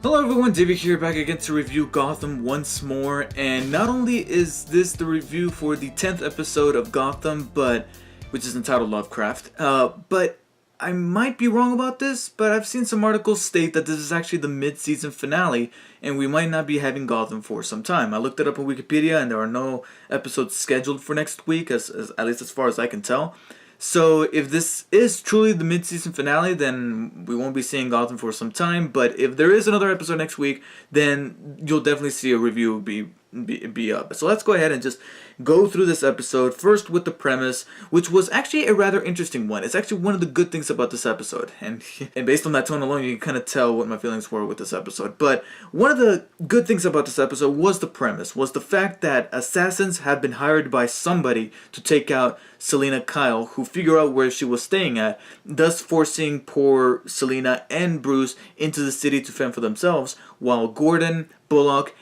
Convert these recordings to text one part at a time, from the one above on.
Hello everyone, David here, back again to review Gotham once more, and not only is this the review for the 10th episode of Gotham, which is entitled Lovecraft, but I might be wrong about this, but I've seen some articles state that this is actually the mid-season finale, and we might not be having Gotham for some time. I looked it up on Wikipedia, and there are no episodes scheduled for next week, at least as far as I can tell. So if this is truly the mid-season finale, then we won't be seeing Gotham for some time. But if there is another episode next week, then you'll definitely see a review be up. So let's go ahead and just go through this episode, first with the premise, which was actually a rather interesting one. It's actually one of the good things about this episode, and based on that tone alone, you can kind of tell what my feelings were with this episode. But one of the good things about this episode was the premise, was the fact that assassins had been hired by somebody to take out Selina Kyle, who figure out where she was staying at, thus forcing poor Selina and Bruce into the city to fend for themselves, while Gordon, Bullock,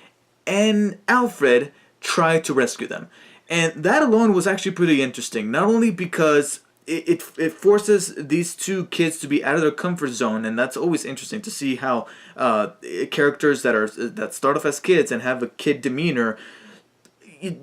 and Alfred try to rescue them. And that alone was actually pretty interesting, not only because it forces these two kids to be out of their comfort zone, and that's always interesting to see how characters that start off as kids and have a kid demeanor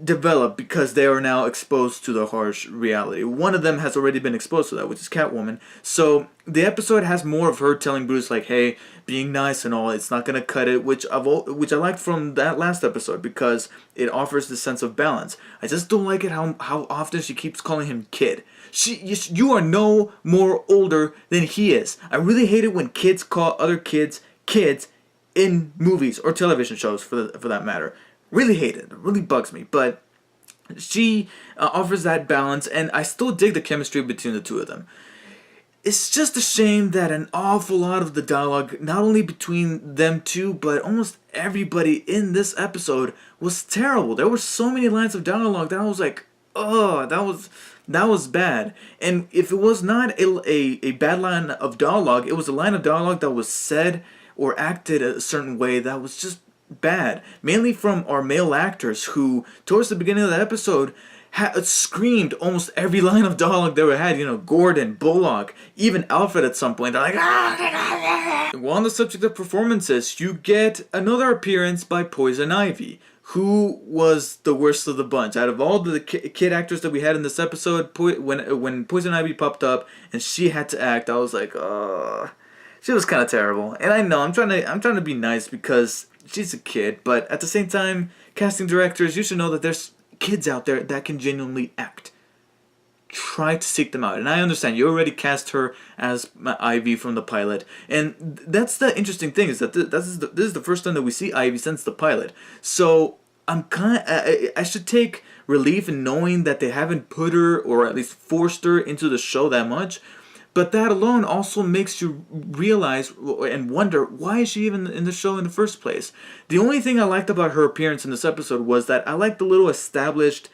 develop because they are now exposed to the harsh reality. One of them has already been exposed to that, which is Catwoman. So the episode has more of her telling Bruce, like, hey, being nice and all, it's not gonna cut it, which I liked from that last episode because it offers this sense of balance. I just don't like it how often she keeps calling him kid. You are no more older than he is. I really hate it when kids call other kids in movies or television shows for that matter. Really hate it. It really bugs me. But she offers that balance, and I still dig the chemistry between the two of them. It's just a shame that an awful lot of the dialogue, not only between them two, but almost everybody in this episode, was terrible. There were so many lines of dialogue that I was like, oh, that was bad. And if it was not a bad line of dialogue, it was a line of dialogue that was said or acted a certain way that was just bad, mainly from our male actors who, towards the beginning of the episode, screamed almost every line of dialogue they ever had. You know, Gordon, Bullock, even Alfred at some point. They're like, ah! Well, on the subject of performances, you get another appearance by Poison Ivy, who was the worst of the bunch. Out of all the kid actors that we had in this episode, when Poison Ivy popped up and she had to act, I was like, she was kind of terrible. And I know I'm trying to be nice because she's a kid, but at the same time, casting directors, you should know that there's kids out there that can genuinely act. Try to seek them out. And I understand you already cast her as Ivy from the pilot, and that's the interesting thing, is that this is the first time that we see Ivy since the pilot. So I should take relief in knowing that they haven't put her, or at least forced her, into the show that much. But that alone also makes you realize and wonder, why is she even in the show in the first place? The only thing I liked about her appearance in this episode was that I liked the little established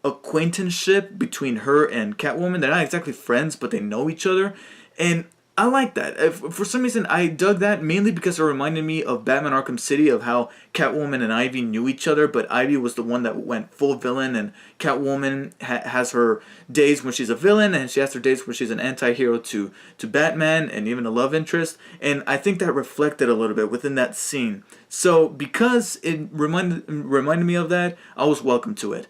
acquaintanceship between her and Catwoman. They're not exactly friends, but they know each other. And I like that. For some reason, I dug that, mainly because it reminded me of Batman Arkham City, of how Catwoman and Ivy knew each other, but Ivy was the one that went full villain, and Catwoman has her days when she's a villain, and she has her days where she's an anti-hero to Batman, and even a love interest, and I think that reflected a little bit within that scene. So, because it reminded me of that, I was welcome to it.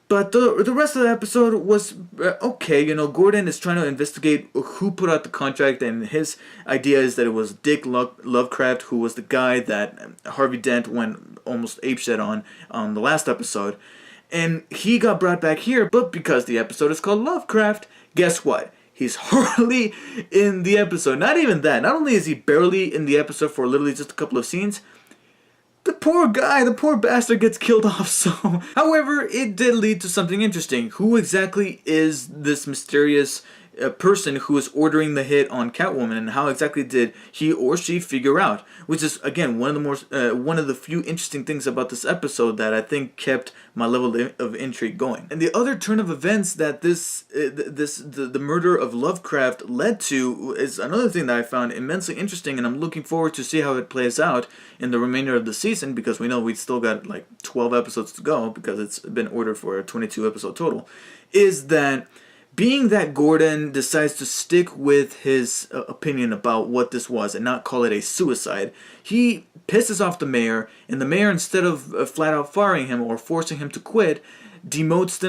But the rest of the episode was okay. You know, Gordon is trying to investigate who put out the contract, and his idea is that it was Dick Lovecraft, who was the guy that Harvey Dent went almost apeshit on the last episode. And he got brought back here, but because the episode is called Lovecraft, guess what? He's hardly in the episode. Not even that. Not only is he barely in the episode for literally just a couple of scenes, the poor guy, the poor bastard gets killed off. So, however, it did lead to something interesting. Who exactly is this mysterious person who is ordering the hit on Catwoman, and how exactly did he or she figure out? Which is, again, one of the few interesting things about this episode that I think kept my level of intrigue going. And the other turn of events that the murder of Lovecraft led to is another thing that I found immensely interesting, and I'm looking forward to see how it plays out in the remainder of the season, because we know we've still got like 12 episodes to go, because it's been ordered for a 22 episode total. Is that being that Gordon decides to stick with his opinion about what this was and not call it a suicide, he pisses off the mayor, and the mayor, instead of flat out firing him or forcing him to quit, demotes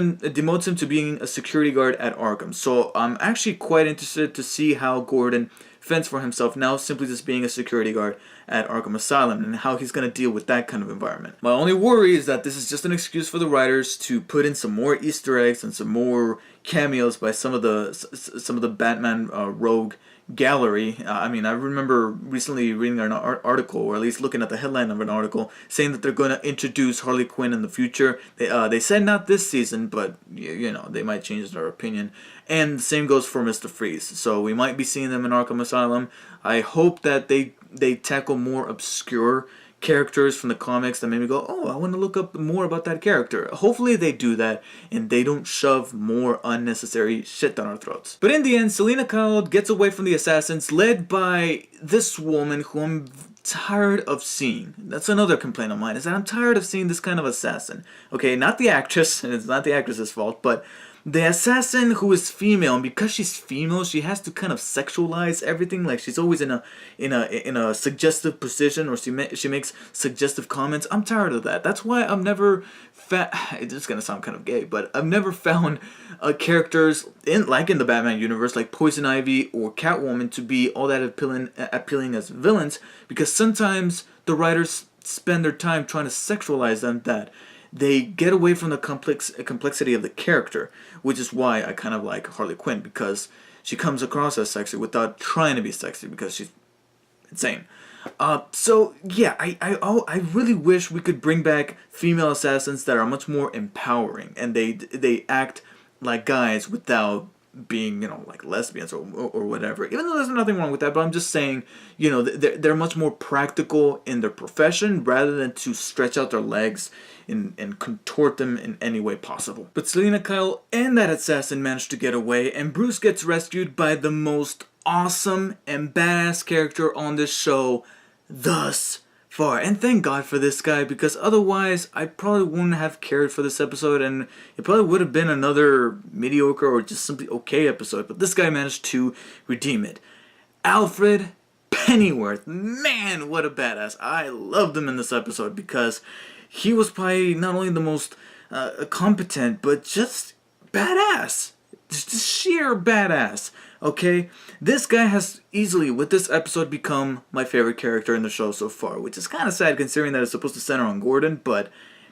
him to being a security guard at Arkham. So I'm actually quite interested to see how Gordon fends for himself now, simply just being a security guard at Arkham Asylum, and how he's going to deal with that kind of environment. My only worry is that this is just an excuse for the writers to put in some more Easter eggs and some more cameos by some of the Batman rogue gallery. I mean, I remember recently reading an article, or at least looking at the headline of an article, saying that they're going to introduce Harley Quinn in the future. They said not this season, but you know, they might change their opinion. And the same goes for Mr. Freeze. So we might be seeing them in Arkham Asylum. I hope that they tackle more obscure characters from the comics that made me go, oh, I want to look up more about that character. Hopefully they do that and they don't shove more unnecessary shit down our throats. But in the end, Selina Kyle gets away from the assassins, led by this woman who I'm tired of seeing. That's another complaint of mine, is that I'm tired of seeing this kind of assassin. Okay, not the actress, and it's not the actress's fault, but the assassin who is female, and because she's female, she has to kind of sexualize everything. Like, she's always in a suggestive position, or she makes suggestive comments. I'm tired of that. That's why I've never it's just gonna sound kind of gay, but I've never found characters in the Batman universe, like Poison Ivy or Catwoman, to be all that appealing as villains, because sometimes the writers spend their time trying to sexualize them that they get away from the complexity of the character, which is why I kind of like Harley Quinn, because she comes across as sexy without trying to be sexy, because she's insane. So yeah, I really wish we could bring back female assassins that are much more empowering, and they act like guys without being, you know, like lesbians or whatever. Even though there's nothing wrong with that, but I'm just saying, you know, they're much more practical in their profession rather than to stretch out their legs and contort them in any way possible. But Selina Kyle and that assassin managed to get away, and Bruce gets rescued by the most awesome and badass character on this show thus far. And thank God for this guy, because otherwise I probably wouldn't have cared for this episode, and it probably would have been another mediocre or just simply okay episode. But this guy managed to redeem it. Alfred Pennyworth, man, what a badass. I loved him in this episode because he was probably not only the most competent, but just badass. Just sheer badass. Okay? This guy has easily, with this episode, become my favorite character in the show so far, which is kind of sad considering that it's supposed to center on Gordon, but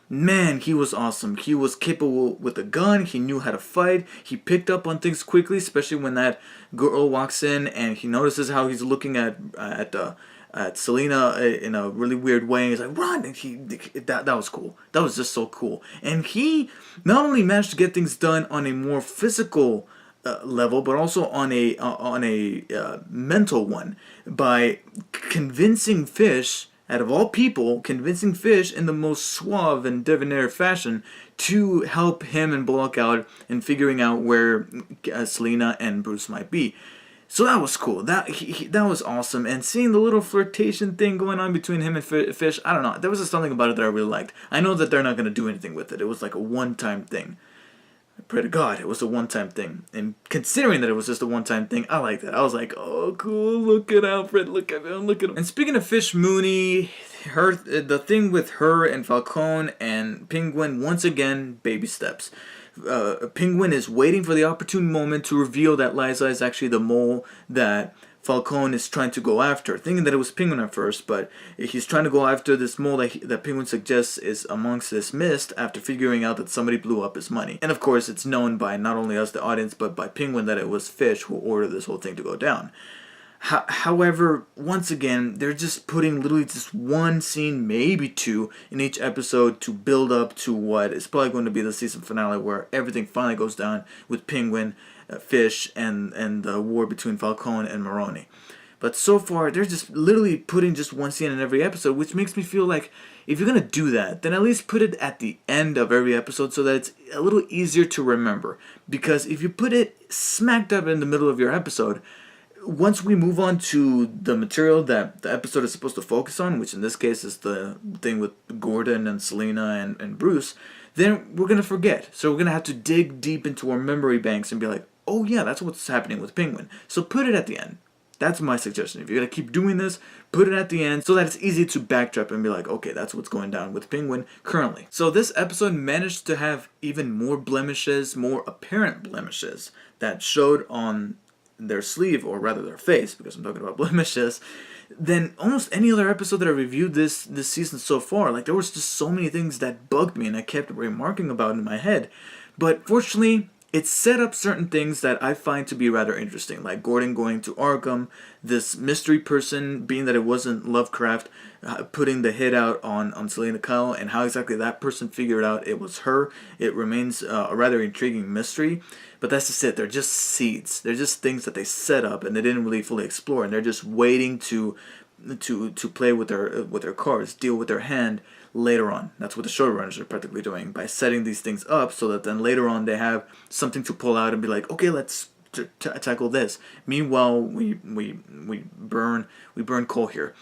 man, he was awesome. He was capable with a gun. He knew how to fight. He picked up on things quickly, especially when that girl walks in and he notices how he's looking at Selina in a really weird way. He's like, run! And that was cool. That was just so cool. And he not only managed to get things done on a more physical level, but also on a mental one, by convincing Fish, out of all people, convincing Fish in the most suave and debonair fashion to help him and Bullock out in figuring out where Selina and Bruce might be. So that was cool. That was awesome. And seeing the little flirtation thing going on between him and Fish, I don't know. There was just something about it that I really liked. I know that they're not going to do anything with it. It was like a one-time thing. I pray to God it was a one-time thing. And considering that it was just a one-time thing, I like that. I was like, oh, cool. Look at Alfred. Look at him. Look at him. And speaking of Fish Mooney, the thing with her and Falcone and Penguin, once again, baby steps. Penguin is waiting for the opportune moment to reveal that Liza is actually the mole that Falcone is trying to go after, thinking that it was Penguin at first, but he's trying to go after this mole that Penguin suggests is amongst this mist after figuring out that somebody blew up his money. And of course, it's known by not only us, the audience, but by Penguin that it was Fish who ordered this whole thing to go down. However, once again, they're just putting literally just one scene, maybe two, in each episode to build up to what is probably going to be the season finale, where everything finally goes down with Penguin, Fish, and the war between Falcone and Maroni. But so far, they're just literally putting just one scene in every episode, which makes me feel like if you're going to do that, then at least put it at the end of every episode so that it's a little easier to remember. Because if you put it smack dab in the middle of your episode, once we move on to the material that the episode is supposed to focus on, which in this case is the thing with Gordon and Selina and Bruce, then we're going to forget. So we're going to have to dig deep into our memory banks and be like, oh yeah, that's what's happening with Penguin. So put it at the end. That's my suggestion. If you're going to keep doing this, put it at the end so that it's easy to backtrack and be like, okay, that's what's going down with Penguin currently. So this episode managed to have even more blemishes, more apparent blemishes that showed on their sleeve, or rather their face, because I'm talking about blemishes, than almost any other episode that I reviewed this season so far. Like, there was just so many things that bugged me and I kept remarking about in my head. But fortunately, it set up certain things that I find to be rather interesting, like Gordon going to Arkham, this mystery person, being that it wasn't Lovecraft, putting the hit out on Selena Kyle, and how exactly that person figured out it was her. It remains a rather intriguing mystery, but that's just it. They're just seeds. They're just things that they set up and they didn't really fully explore, and they're just waiting to play with their cards, deal with their hand later on. That's what the showrunners are practically doing by setting these things up so that then later on they have something to pull out and be like, okay, let's tackle this. Meanwhile, we burn coal here.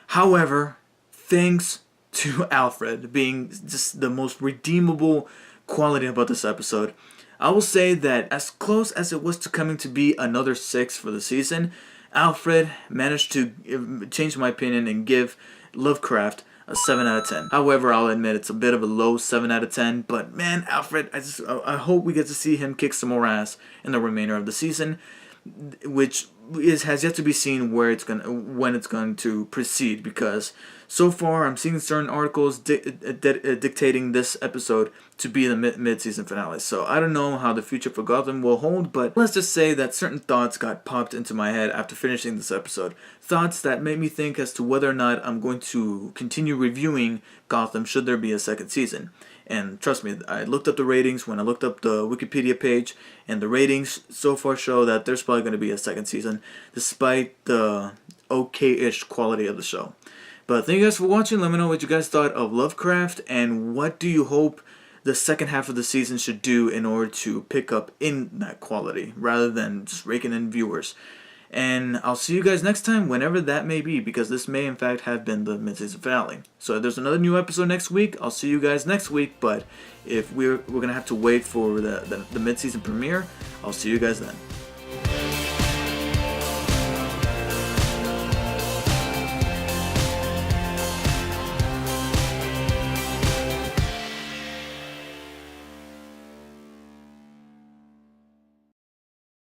However, thanks to Alfred being just the most redeemable quality about this episode, I will say that as close as it was to coming to be another 6 for the season, Alfred managed to change my opinion and give Lovecraft a 7 out of 10. However, I'll admit it's a bit of a low 7 out of 10, but man, Alfred, I hope we get to see him kick some more ass in the remainder of the season, which has yet to be seen when it's going to proceed, because so far I'm seeing certain articles dictating this episode to be the mid-season finale. So I don't know how the future for Gotham will hold, but let's just say that certain thoughts got popped into my head after finishing this episode. Thoughts that made me think as to whether or not I'm going to continue reviewing Gotham should there be a second season. And trust me, I looked up the ratings when I looked up the Wikipedia page, and the ratings so far show that there's probably going to be a second season, despite the okay-ish quality of the show. But thank you guys for watching. Let me know what you guys thought of Lovecraft, and what do you hope the second half of the season should do in order to pick up in that quality, rather than just raking in viewers. And I'll see you guys next time, whenever that may be, because this may in fact have been the mid-season finale. So if there's another new episode next week, I'll see you guys next week. But if we're gonna have to wait for the mid-season premiere, I'll see you guys then.